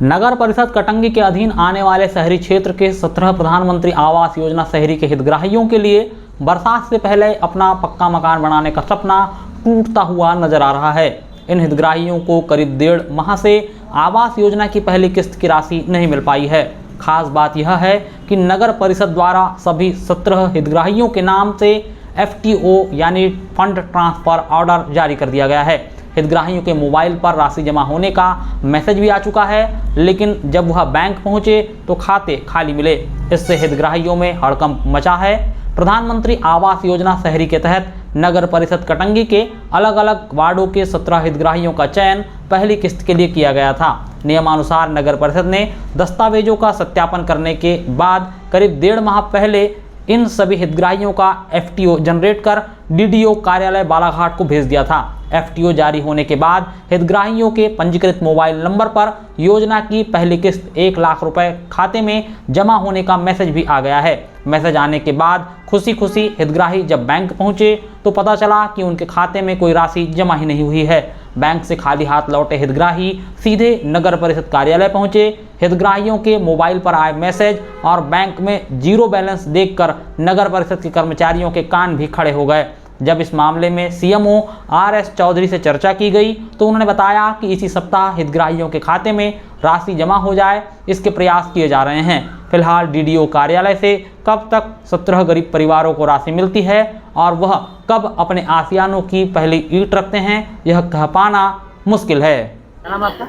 नगर परिषद कटंगी के अधीन आने वाले शहरी क्षेत्र के 17 प्रधानमंत्री आवास योजना शहरी के हितग्राहियों के लिए बरसात से पहले अपना पक्का मकान बनाने का सपना टूटता हुआ नजर आ रहा है। इन हितग्राहियों को करीब 1.5 माह से आवास योजना की पहली किस्त की राशि नहीं मिल पाई है। खास बात यह है कि नगर परिषद द्वारा सभी 17 हितग्राहियों के नाम से FTO यानी फंड ट्रांसफर ऑर्डर जारी कर दिया गया है। हितग्राहियों के मोबाइल पर राशि जमा होने का मैसेज भी आ चुका है, लेकिन जब वह बैंक पहुंचे तो खाते खाली मिले। इससे हितग्राहियों में हड़कंप मचा है। प्रधानमंत्री आवास योजना शहरी के तहत नगर परिषद कटंगी के अलग अलग वार्डों के 17 हितग्राहियों का चयन पहली किस्त के लिए किया गया था। नियमानुसार नगर परिषद ने दस्तावेजों का सत्यापन करने के बाद करीब 1.5 माह पहले इन सभी हितग्राहियों का FTO जनरेट कर DDO कार्यालय बालाघाट को भेज दिया था। FTO जारी होने के बाद हितग्राहियों के पंजीकृत मोबाइल नंबर पर योजना की पहली किस्त 1 लाख रुपए खाते में जमा होने का मैसेज भी आ गया है। मैसेज आने के बाद खुशी खुशी हितग्राही जब बैंक पहुंचे तो पता चला कि उनके खाते में कोई राशि जमा ही नहीं हुई है। बैंक से खाली हाथ लौटे हितग्राही सीधे नगर परिषद कार्यालय पहुंचे। हितग्राहियों के मोबाइल पर आए मैसेज और बैंक में 0 बैलेंस देखकर नगर परिषद के कर्मचारियों के कान भी खड़े हो गए। जब इस मामले में CMO RS चौधरी से चर्चा की गई तो उन्होंने बताया कि इसी सप्ताह हितग्राहियों के खाते में राशि जमा हो जाए, इसके प्रयास किए जा रहे हैं। फिलहाल DDO कार्यालय से कब तक 17 गरीब परिवारों को राशि मिलती है और वह कब अपने आसियानों की पहली ईंट रखते हैं, यह कह पाना मुश्किल है। क्या नाम आपका?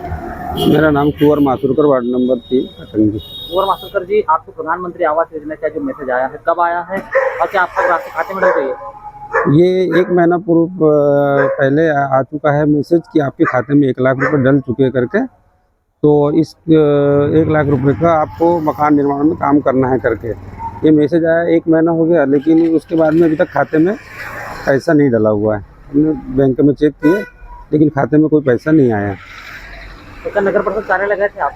मेरा नाम कुंवर माथुरकर, वार्ड नंबर 3 कटंगी। कुंवर माथुरकर जी, आपको प्रधानमंत्री आवास योजना का जो मैसेज आया है कब आया है और क्या आपका राशि खाते में डल गई है? ये 1 महीना पूर्व पहले आ चुका है मैसेज कि आपके खाते में 1 लाख रुपए डल चुके करके। तो इस 1 लाख रुपए का आपको मकान निर्माण में काम करना है करके ये मैसेज आया। 1 महीना हो गया, लेकिन उसके बाद में अभी तक खाते में पैसा नहीं डला हुआ है। हमने बैंक में चेक किए लेकिन खाते में कोई पैसा नहीं आया। तो क्या नगर परिषद कार्यालय गए थे आप?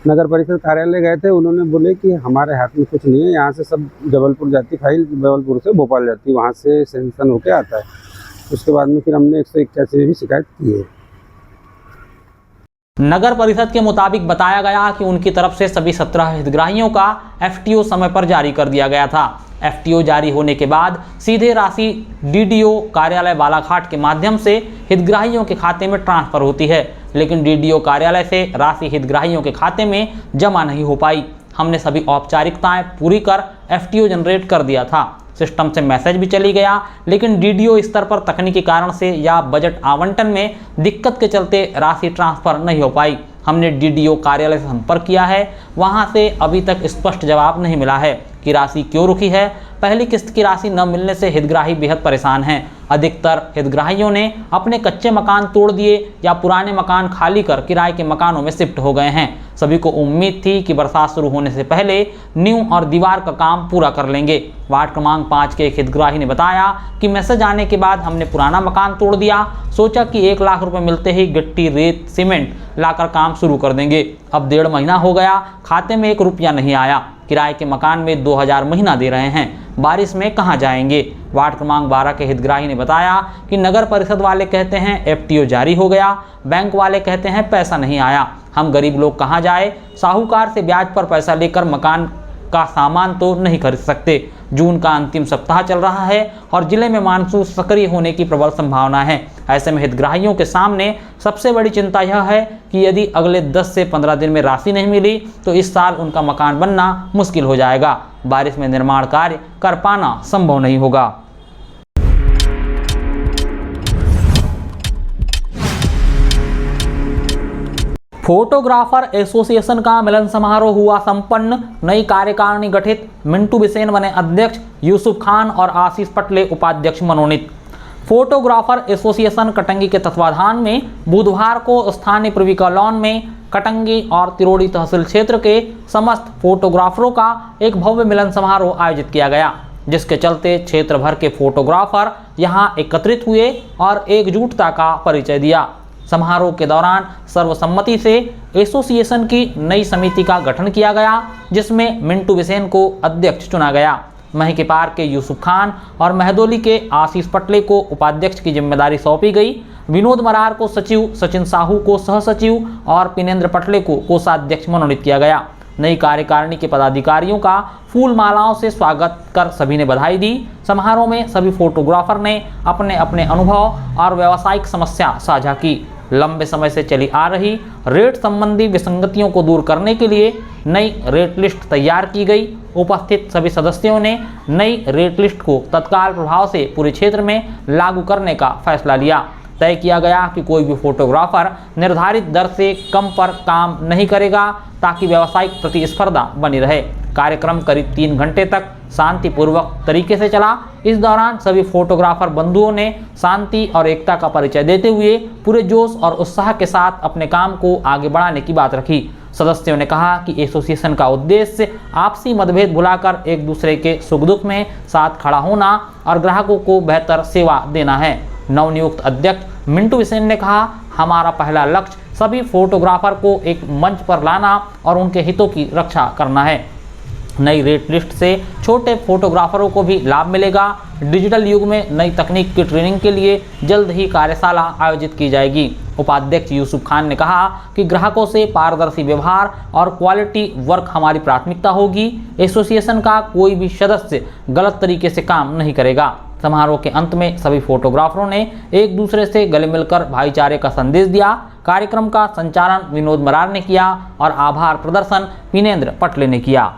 नगर परिषद कार्यालय गए थे, उन्होंने बोले कि हमारे हाथ में कुछ नहीं है, यहाँ से सब जबलपुर जाती फाइल, जबलपुर से भोपाल जाती, वहाँ से सेंक्शन होके आता है। उसके बाद में फिर हमने 181 में भी शिकायत की है। नगर परिषद के मुताबिक बताया गया कि उनकी तरफ से सभी 17 हितग्राहियों का FTO समय पर जारी कर दिया गया था। FTO जारी होने के बाद सीधे राशि DDO कार्यालय बालाघाट के माध्यम से हितग्राहियों के खाते में ट्रांसफर होती है, लेकिन DDO कार्यालय से राशि हितग्राहियों के खाते में जमा नहीं हो पाई। हमने सभी औपचारिकताएं पूरी कर FTO जनरेट कर दिया था। सिस्टम से मैसेज भी चली गया, लेकिन DDO स्तर पर तकनीकी कारण से या बजट आवंटन में दिक्कत के चलते राशि ट्रांसफर नहीं हो पाई। हमने DDO कार्यालय से संपर्क किया है, वहां से अभी तक स्पष्ट जवाब नहीं मिला है कि राशि क्यों रुकी है। पहली किस्त की राशि न मिलने से हितग्राही बेहद परेशान हैं। अधिकतर हितग्राहियों ने अपने कच्चे मकान तोड़ दिए या पुराने मकान खाली कर किराए के मकानों में शिफ्ट हो गए हैं। सभी को उम्मीद थी कि बरसात शुरू होने से पहले नींव और दीवार का काम पूरा कर लेंगे। वार्ड क्रमांक 5 के एक हितग्राही ने बताया कि मैसेज आने के बाद हमने पुराना मकान तोड़ दिया, सोचा कि 1 लाख रुपए मिलते ही गिट्टी, रेत, सीमेंट लाकर काम शुरू कर देंगे। अब 1.5 महीना हो गया, खाते में 1 रुपया नहीं आया। किराए के मकान में 2000 महीना दे रहे हैं, बारिश में कहां जाएंगे। वार्ड क्रमांक 12 के हितग्राही ने बताया कि नगर परिषद वाले कहते हैं FTO जारी हो गया, बैंक वाले कहते हैं पैसा नहीं आया। हम गरीब लोग कहां जाए, साहूकार से ब्याज पर पैसा लेकर मकान का सामान तो नहीं खरीद सकते। जून का अंतिम सप्ताह चल रहा है और जिले में मानसून सक्रिय होने की प्रबल संभावना है। ऐसे में हितग्राहियों के सामने सबसे बड़ी चिंता यह है कि यदि अगले 10 से 15 दिन में राशि नहीं मिली तो इस साल उनका मकान बनना मुश्किल हो जाएगा। बारिश में निर्माण कार्य कर पाना संभव नहीं होगा। फोटोग्राफर एसोसिएशन का मिलन समारोह हुआ संपन्न। नई कार्यकारिणी गठित, मिंटू बिसेन बने अध्यक्ष, यूसुफ खान और आशीष पटले उपाध्यक्ष मनोनीत। फोटोग्राफर एसोसिएशन कटंगी के तत्वाधान में बुधवार को स्थानीय पूर्वी कॉलोन में कटंगी और तिरोड़ी तहसील क्षेत्र के समस्त फोटोग्राफरों का एक भव्य मिलन समारोह आयोजित किया गया, जिसके चलते क्षेत्र भर के फोटोग्राफर यहां एकत्रित हुए और एकजुटता का परिचय दिया। समारोह के दौरान सर्वसम्मति से एसोसिएशन की नई समिति का गठन किया गया, जिसमें मिंटू बिसेन को अध्यक्ष चुना गया। मही पार के यूसुफ खान और महदोली के आशीष पटले को उपाध्यक्ष की जिम्मेदारी सौंपी गई। विनोद मरार को सचिव, सचिन साहू को सह सचिव और पिनेंद्र पटले को कोषाध्यक्ष मनोनीत किया गया। नई कार्यकारिणी के पदाधिकारियों का फूल मालाओं से स्वागत कर सभी ने बधाई दी। समारोह में सभी फोटोग्राफर ने अपने अपने अनुभव और व्यावसायिक समस्या साझा की। लंबे समय से चली आ रही रेट संबंधी विसंगतियों को दूर करने के लिए नई रेट लिस्ट तैयार की गई। उपस्थित सभी सदस्यों ने नई रेट लिस्ट को तत्काल प्रभाव से पूरे क्षेत्र में लागू करने का फैसला लिया। तय किया गया कि कोई भी फोटोग्राफर निर्धारित दर से कम पर काम नहीं करेगा ताकि व्यावसायिक प्रतिस्पर्धा बनी रहे। कार्यक्रम करीब 3 घंटे तक शांतिपूर्वक तरीके से चला। इस दौरान सभी फोटोग्राफर बंधुओं ने शांति और एकता का परिचय देते हुए पूरे जोश और उत्साह के साथ अपने काम को आगे बढ़ाने की बात रखी। सदस्यों ने कहा कि एसोसिएशन का उद्देश्य आपसी मतभेद भुलाकर एक दूसरे के सुख दुख में साथ खड़ा होना और ग्राहकों को बेहतर सेवा देना है। नवनियुक्त अध्यक्ष मिंटू बिसेन ने कहा, हमारा पहला लक्ष्य सभी फोटोग्राफर को एक मंच पर लाना और उनके हितों की रक्षा करना है। नई रेट लिस्ट से छोटे फोटोग्राफरों को भी लाभ मिलेगा। डिजिटल युग में नई तकनीक की ट्रेनिंग के लिए जल्द ही कार्यशाला आयोजित की जाएगी। उपाध्यक्ष यूसुफ खान ने कहा कि ग्राहकों से पारदर्शी व्यवहार और क्वालिटी वर्क हमारी प्राथमिकता होगी। एसोसिएशन का कोई भी सदस्य गलत तरीके से काम नहीं करेगा। समारोह के अंत में सभी फोटोग्राफरों ने एक दूसरे से गले मिलकर भाईचारे का संदेश दिया। कार्यक्रम का संचालन विनोद मरार ने किया और आभार प्रदर्शन पिनेंद्र पटले ने किया।